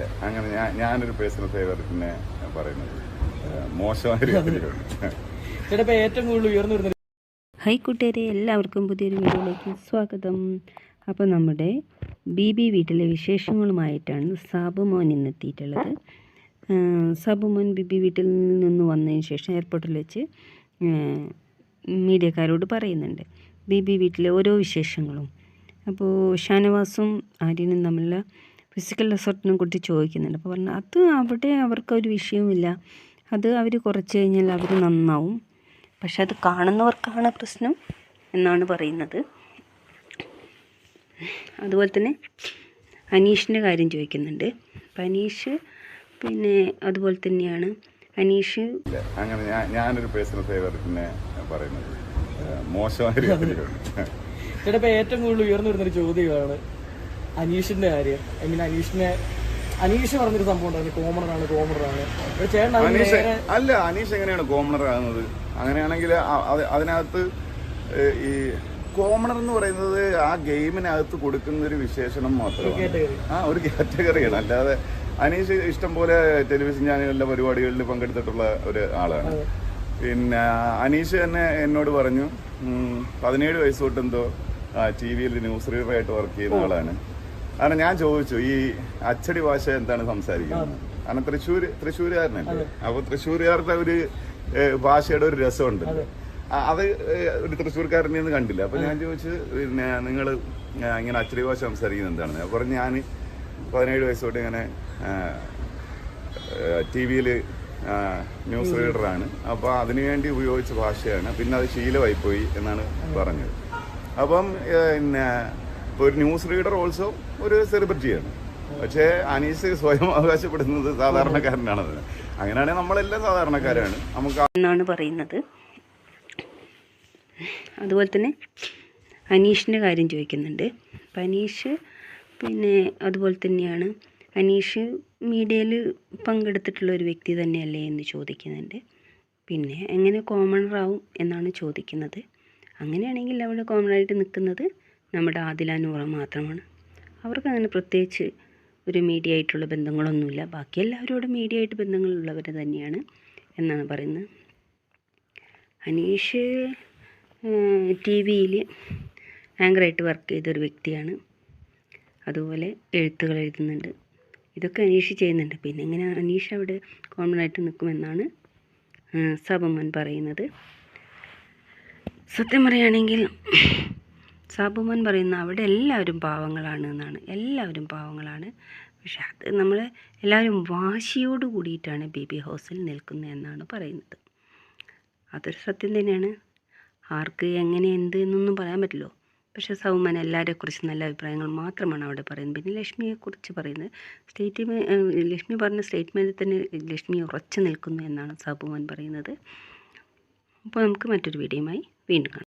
ഇല്ല, അങ്ങനെ ഞാനൊരു പേഴ്സണൽ ഫേവറിറ്റിനെ പറയുന്നത് മോശമായ രീതിയിലുണ്ട്. ഏറ്റവും കൂടുതൽ ഉയർന്നു വരുന്നത്. ഹൈ കൂട്ടുകാരെ, എല്ലാവർക്കും പുതിയൊരു വീഡിയോയിലേക്ക് സ്വാഗതം. അപ്പോൾ നമ്മുടെ ബി വീട്ടിലെ വിശേഷങ്ങളുമായിട്ടാണ് സാബുമോൻ ഇന്നെത്തിയിട്ടുള്ളത്. സാബുമോൻ ബി വീട്ടിൽ നിന്ന് വന്നതിന് ശേഷം എയർപോർട്ടിൽ വെച്ച് മീഡിയക്കാരോട് പറയുന്നുണ്ട് ബി വീട്ടിലെ ഓരോ വിശേഷങ്ങളും. അപ്പോൾ ഷാനവാസും ആര്യനും തമ്മിലുള്ള ഫിസിക്കൽ അസോർട്ടിനെ കുറിച്ച് ചോദിക്കുന്നുണ്ട്. അപ്പോൾ പറഞ്ഞു അത് അവിടെ അവർക്കൊരു വിഷയവുമില്ല, അത് അവർ കുറച്ച് കഴിഞ്ഞാൽ അവർ നന്നാവും, പക്ഷെ അത് കാണുന്നവർക്കാണ് പ്രശ്നം എന്നാണ് പറയുന്നത്. അതുപോലെ തന്നെ അനീഷിൻ്റെ കാര്യം ചോദിക്കുന്നുണ്ട്. അപ്പം അനീഷ് പിന്നെ അതുപോലെ തന്നെയാണ് അനീഷ് അങ്ങനെ ഞാനൊരു പേഴ്സണൽ ഫേവറിറ്റിനെ പറയുന്നത് മോശമായ രീതിയിലുണ്ട്. ചേട്ടാ ഏറ്റവും കൂടുതൽ ഉയർന്നു വരുന്നൊരു ചോദ്യമാണ് അനീഷിന്റെ കാര്യം. ഐ മീൻ അനീഷ് പറഞ്ഞൊരു സംഭവം ഉണ്ടായിരുന്നു, കോമണറാണ്. അല്ല, അനീഷ് എങ്ങനെയാണ് കോമണർ ആകുന്നത്? അങ്ങനെയാണെങ്കിൽ അതിനകത്ത് ഈ കോമണർ എന്ന് പറയുന്നത് ആ ഗെയിമിനകത്ത് കൊടുക്കുന്ന ഒരു വിശേഷണം മാത്രമാണ്, ഒരു കാറ്റഗറിയാണ്. അല്ലാതെ അനീഷ് ഇഷ്ടം പോലെ ടെലിവിഷൻ ചാനലിലെ പരിപാടികളിൽ പങ്കെടുത്തിട്ടുള്ള ഒരു ആളാണ്. പിന്നെ അനീഷ് തന്നെ എന്നോട് പറഞ്ഞു 17 വയസ്സ് തൊട്ട് എന്തോ TV-യിൽ ന്യൂസ് റീഡറായിട്ട് വർക്ക് ചെയ്യുന്ന ആളാണ്. കാരണം ഞാൻ ചോദിച്ചു ഈ അച്ചടി ഭാഷ എന്താണ് സംസാരിക്കുന്നത്, കാരണം തൃശ്ശൂരുകാരനല്ലേ. അപ്പോൾ തൃശ്ശൂരുകാരുടെ ഒരു ഭാഷയുടെ ഒരു രസമുണ്ട്, അത് ഒരു തൃശ്ശൂർക്കാരനെയൊന്നും കണ്ടില്ല. അപ്പോൾ ഞാൻ ചോദിച്ചു പിന്നെ നിങ്ങൾ ഇങ്ങനെ അച്ചടി ഭാഷ സംസാരിക്കുന്നത് എന്താണെന്ന്. അപ്പോൾ പറഞ്ഞു ഞാൻ 17 വയസ്സ് തൊട്ട് ഇങ്ങനെ TV-യിൽ ന്യൂസ് റീഡറാണ്, അപ്പോൾ അതിനുവേണ്ടി ഉപയോഗിച്ച ഭാഷയാണ്, പിന്നെ അത് ശീലമായിപ്പോയി എന്നാണ് പറഞ്ഞത്. അപ്പം പിന്നെ ഒരു ന്യൂസ് റീഡർ ഓൾസോ ഒരു സെലിബ്രിറ്റിയാണ്, പക്ഷേ അനീസ് സ്വയം അവകാശപ്പെടുന്നത് സാധാരണക്കാരനാണ്. അങ്ങനെയാണെങ്കിൽ നമ്മളെല്ലാം സാധാരണക്കാരാണ് നമുക്ക് എന്നാണ് പറയുന്നത്. അതുപോലെ തന്നെ അനീഷിൻ്റെ കാര്യം ചോദിക്കുന്നുണ്ട്. അപ്പം അനീഷ് പിന്നെ അതുപോലെ തന്നെയാണ് അനീഷ് മീഡിയയിൽ പങ്കെടുത്തിട്ടുള്ള ഒരു വ്യക്തി തന്നെയല്ലേ എന്ന് ചോദിക്കുന്നുണ്ട്. പിന്നെ എങ്ങനെ കോമണറാവും എന്നാണ് ചോദിക്കുന്നത്. അങ്ങനെയാണെങ്കിൽ അവിടെ കോമണായിട്ട് നിൽക്കുന്നത് നമ്മുടെ ആദില നൂറ മാത്രമാണ്. അവർക്ക് അങ്ങനെ പ്രത്യേകിച്ച് ഒരു മീഡിയ ആയിട്ടുള്ള ബന്ധങ്ങളൊന്നുമില്ല, ബാക്കി എല്ലാവരോടും മീഡിയ ആയിട്ട് ബന്ധങ്ങളുള്ളവർ തന്നെയാണ് എന്നാണ് പറയുന്നത്. അനീഷ് TV-യിൽ ആങ്കറായിട്ട് വർക്ക് ചെയ്തൊരു വ്യക്തിയാണ്, അതുപോലെ എഴുത്തുകൾ എഴുതുന്നുണ്ട്. ഇതൊക്കെ അനീഷ് ചെയ്യുന്നുണ്ട്. പിന്നെ എങ്ങനെ അനീഷ് അവിടെ കോമണായിട്ട് നിൽക്കുമെന്നാണ് സാബുമോൻ പറയുന്നത്. സത്യം പറയുകയാണെങ്കിൽ സാബുമോൻ പറയുന്ന അവിടെ എല്ലാവരും പാവങ്ങളാണ് എന്നാണ്. എല്ലാവരും പാവങ്ങളാണ്, പക്ഷെ അത് നമ്മൾ എല്ലാവരും വാശിയോട് കൂടിയിട്ടാണ് ബി ഹൗസിൽ നിൽക്കുന്നത് എന്നാണ് പറയുന്നത്. അതൊരു സത്യം തന്നെയാണ്. ആർക്ക് എങ്ങനെ എന്ത് എന്നൊന്നും പറയാൻ പറ്റില്ലോ. പക്ഷേ സാബുമോൻ എല്ലാവരെക്കുറിച്ച് നല്ല അഭിപ്രായങ്ങൾ മാത്രമാണ് അവിടെ പറയുന്നത്. പിന്നെ ലക്ഷ്മിയെക്കുറിച്ച് പറയുന്നത് ലക്ഷ്മി പറഞ്ഞ സ്റ്റേറ്റ്മെൻറ്റിൽ തന്നെ ലക്ഷ്മി ഉറച്ചു നിൽക്കുന്നു എന്നാണ് സാബുമോൻ പറയുന്നത്. അപ്പോൾ നമുക്ക് മറ്റൊരു വീഡിയോയുമായി വീണ്ടും കാണാം.